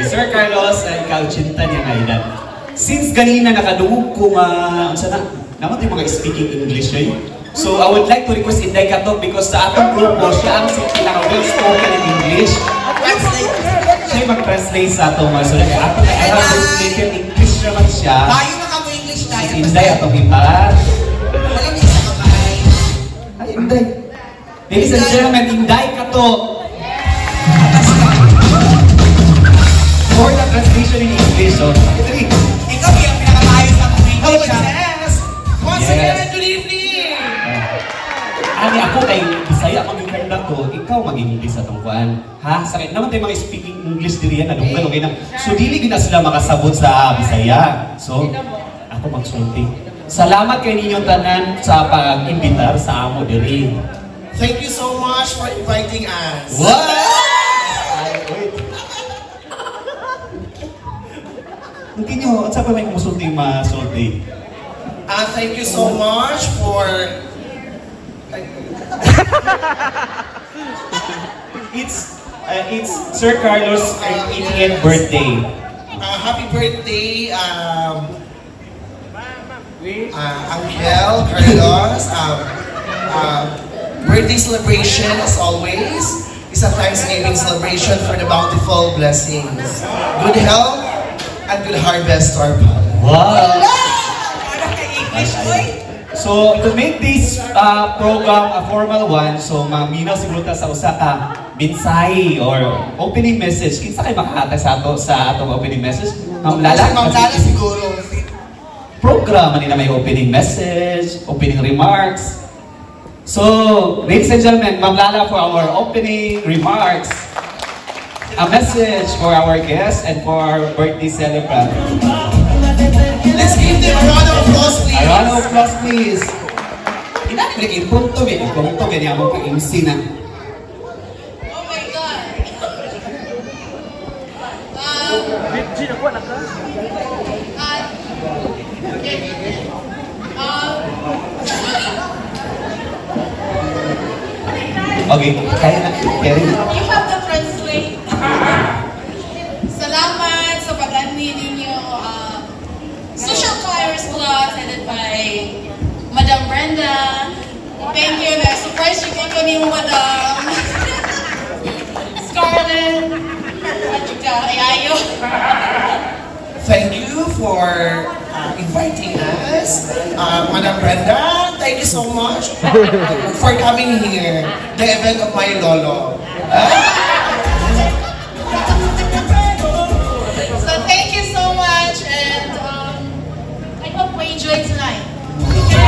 Sir Carlos ay kauchinta niya ngayon. Since ganina nakadungog ko naman yung mga speaking English eh. So I would like to request Inday Katok because sa atong grupo siya ang pinaka-well spoken in English. Siya yung mag-translate sa atong mga sulat. Atong translated English naman siya. Tayo na kamo English tayo. Si Inday atong iba. Walang isa kamay. Ay, Inday. Ladies and gentlemen, Inday Katok. For the translation in English, so ikaw yung pinakamaayos sa mga English. Oh, yes! Once again, good evening! Ani ako kay Bisaya maging na ko, ikaw mag-English sa tungkuan. Ha? Sakit naman tayo mga speaking English diri yan, okay na. So dili gina sila makasabot sa Bisaya. So, ako magsulti. Salamat kay ninyong tanan sa pag-imbitar sa amo diri. Thank you so much for inviting us. What? Hindi nyo, at saan pa may kumusulti yung masulti? Thank you so much for... It's Sir Carlos' 80th birthday. Happy birthday, Uncle Carlos. Birthday celebration as always is a Thanksgiving celebration for the bountiful blessings. Good health and good harvest to our Father. Wow! So, to make this program a formal one, so maminaw siguro ta sa usa ka mensahe or opening message. Kinsa kay makahatag sa ato sa atong opening message? Ma'am Lala? Ma'am Lala siguro. Program nila may opening message, opening remarks. So, ladies and gentlemen, Ma'am Lala for our opening remarks. A message for our guests and for our birthday celebrant. Let's give them a round of applause, please. A round of applause, please. Hindi natin ipunto ganyan mo pag-MC na. Oh my God. Okay, kaya na. You have to translate. Salamat sa pag-anwi ninyo. Social Choirs Plus headed by Madam Brenda. Thank you. Na-surprise you ko ni Madam Scarlett. At saka Ayayo. Thank you for inviting us. Madam Brenda, thank you so much for coming here. The event of my lolo. So thank you so much and I hope we enjoy tonight.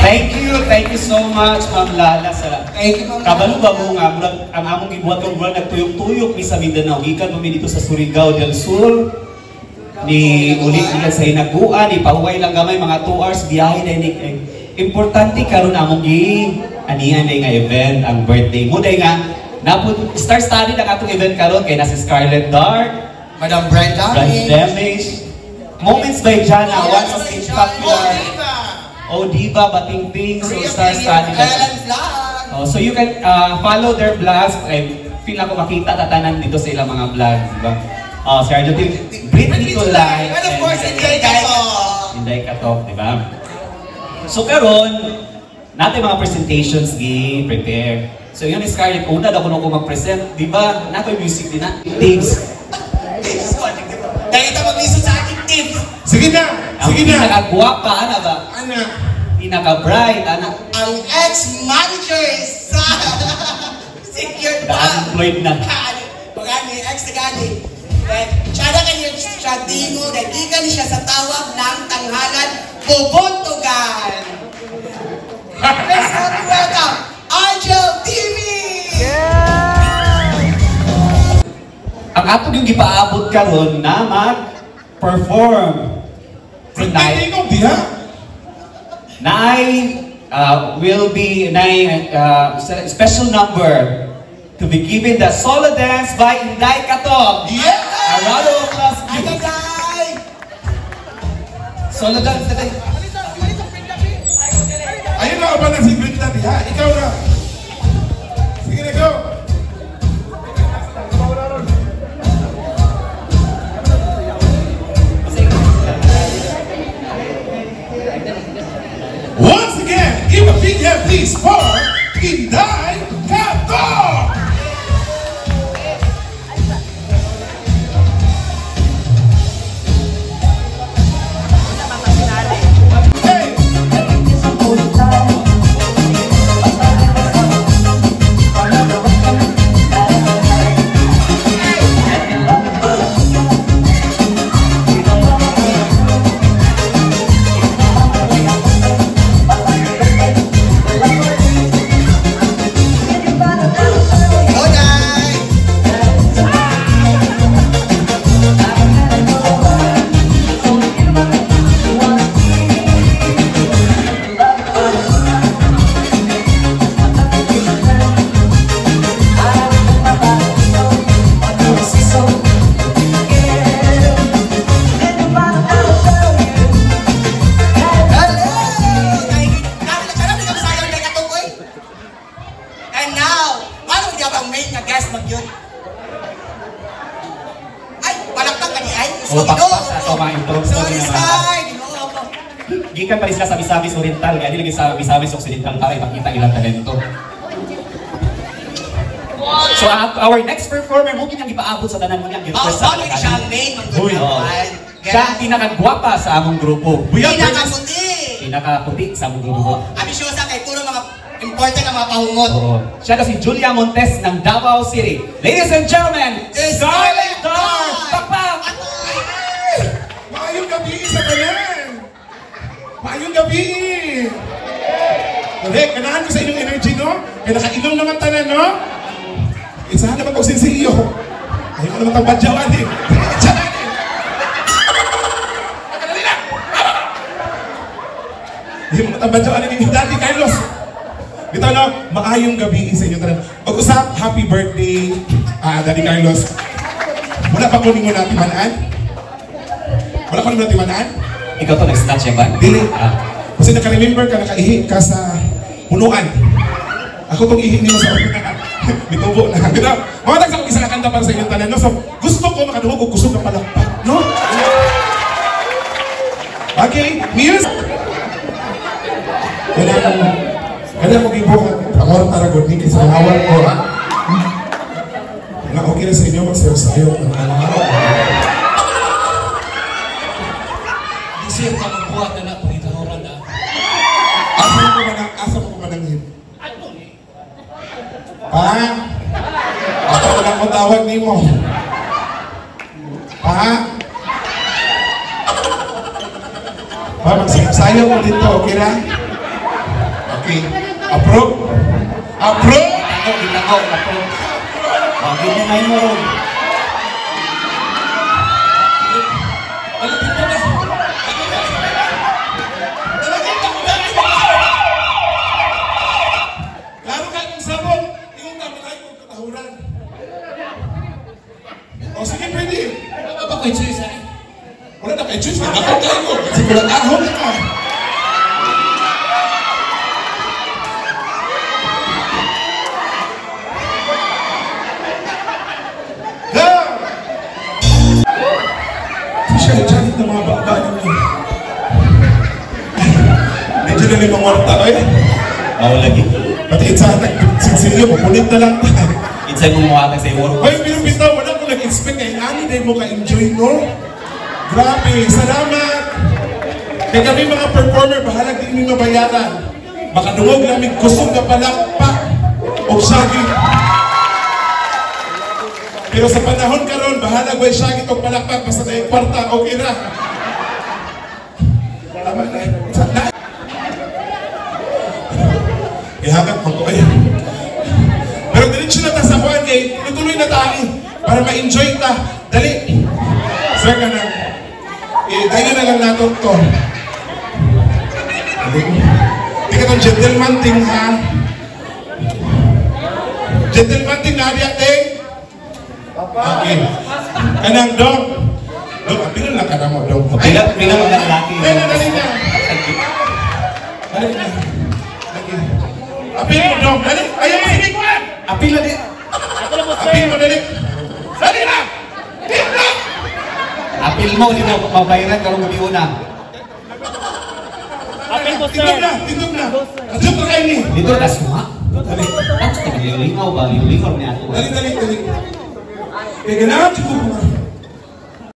Thank you so much, Ma'am Lala. Thank you, Ma'am Lala. Kabalo ba mo nga, ang among gibuhat ng buwan, nagtuyok-tuyok mi sa Mindanao. Gikan mo dito sa Surigao del Sur. Ni ulit nila sa Hinaguan, ni pahuway lang gamay, mga 2 hours biyahe na inik. Importante karon among anihan nga event, ang birthday mo. Dahil nga, star-study na atong event karon kay nasa Scarlett Dark, Madam Brenda. Brand Damage, Moments by Jana, one of the popular. Oh, Diva, Bating Ping, so star-study na. So you can follow their vlogs. Feel ako makita tatanan dito sa ilang mga vlogs, diba? Si Arjotin, Britney Tulay, and of course, Inday Katok. Inday Katok, diba? So karon, natin mga presentations prepare. So yun is Scarlett, una daw ko nung mag-present, diba? Nato yung music din na. Tips. Dahil ito mag-listen sa aking tips. Sige na! Ang pinaka-guwapa, ana ba? Ana? Pinaka-bright, ana? Ang ex-manager sa secured bank. Na-unemployed na. Pagani, ex-nagani. Siya na kanyo siya dimo, nagigan siya sa tawag ng tanghalan, Bubuntugan. Let's welcome, Angel TV! Ang atong yung gipaabot karon na mag-perform tonight. Will be special number to be given the solo dance by Inday Katok. Yeah! A round of applause, please. Inday! Solo dance na tayo. Ayun na ba na si Brenda, ha? Ikaw na. Sige na, go. O pakpak sa ito mga intro. Sorry, Sky! Ginoo ko. Gikan pa rin sila sa Misamis Oriental, kaya nilagay sa Misamis Occidental para ipakita ilang talento. So our next performer, mungkin ang ipaabot sa tanan mo niya. Bakit siya ang main ng Uy, siya ang pinakagwapa sa among grupo. Pinakaputi! Pinakaputi sa among grupo. Ambisyosa kay puro mga important na mga pahungot. Oo. Siya na si Julia Montes ng Davao City. Ladies and gentlemen, Scarlett Dar! Pakpak! Maayong gabi sa tanan! Maayong gabi! Correct, ganahan ko sa inyong energy, no? Kaya nakainom naman tanan, no? Isahan naman kong sinsilyo. Ayaw ko naman tambadyawan, eh. Diyan eh. Pagkadali na! Ayaw mo tambadyawan, eh. Daddy Carlos. Dito, no? Maayong gabi sa inyo tanan. Pag-usap, happy birthday, Daddy Carlos. Wala pa kuning mo natin manaan? Wala pa naman natin manaan? Ikaw to nag-snatch yan ba? Dili. Kasi naka-remember ka, nakaihi ka sa punuan. Ako tong ihi niyo sa bitubo na. Ganda, mga nagsakong isang kanta para sa inyong tanan. No? So, gusto ko makaduhog o gusto ka palakpak. No? Okay, music! Kaya ko gibuhat. Amor Taragod ni sa hawal ko, ha? Na okay na sa inyo, magsayo-sayo. Isip ka magbuhat na na pagkitahoran na. Asa mo manangin? Pa? Ako na lang matawag ni mo. Pa? Pa, magsayo mo dito, okay na? Okay. Approve? Approve? Ako. Bakit niya na mo? Laro ka ng sabon, yung namalay kong katahuran. O sige, pwede. Ano ba kayo choice ay? Wala na kayo choose, nakakot kayo. Sige, ahon na ka. Go! Siya, jalit na mga bata ninyo. Medyo na limang warta, oy. Ako lagi. Pati itsa, nagsinsilyo, mapunit na lang. Insay mo muhatag sa iwor. Oy, pinapita, wala ko nag-expect ngayon. Ani, dahil mo ka-enjoy, no? Grabe, salamat! Kaya kami mga performer, bahalag din yung mabayaran. Makadungog lang may kusog na palakpak o sagi. Pero sa panahon karon, bahalag way sagi o palakpak, basta na yung kwarta, okay na. Tama na. Ihagat mo ko kayo. Pero diretso na ta sa buwan kay tuloy na tayo para ma-enjoy ta. Dali. Sir ka na. Tayo na lang nato to. Hindi ka itong gentleman ting ha. Gentleman ting na habi ate. Okay. Kanang dog. Dog, apil lang ka na mo dog. Pilang mga lalaki. Dali na. Dali na. Apil mo dog. Dali. Ayaw mo hinig mo. Apil na din. Apil mo dali. Dali na. Apil mo, di mo mabayaran karong gabi una. Apil po, sir. Tindog na. Adjust na kayo ni. Dito, tas mo ha? Dali. Ang lingaw ba? Lingaw niya ako. Dali. Kaya ganahan siguro.